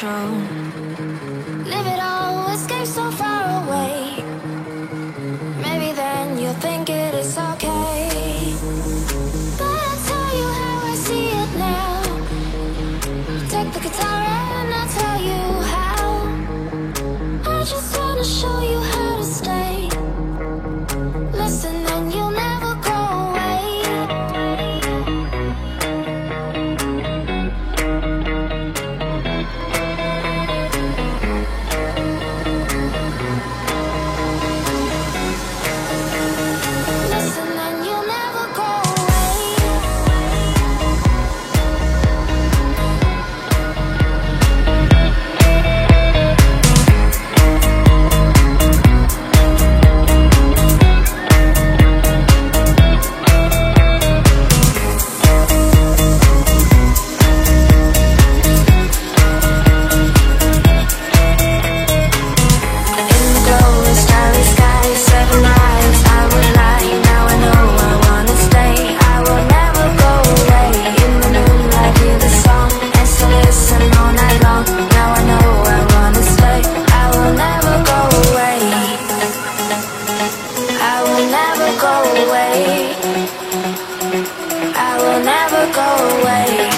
control. Live it all, escape so far away. Maybe then you'll think it is okay. But I'll tell you how I see it now. Take the guitar and I'll tell you how. I just wanna show you how to stay. Listen and you'll never go away. Listen and you'll never go away. I will never go away.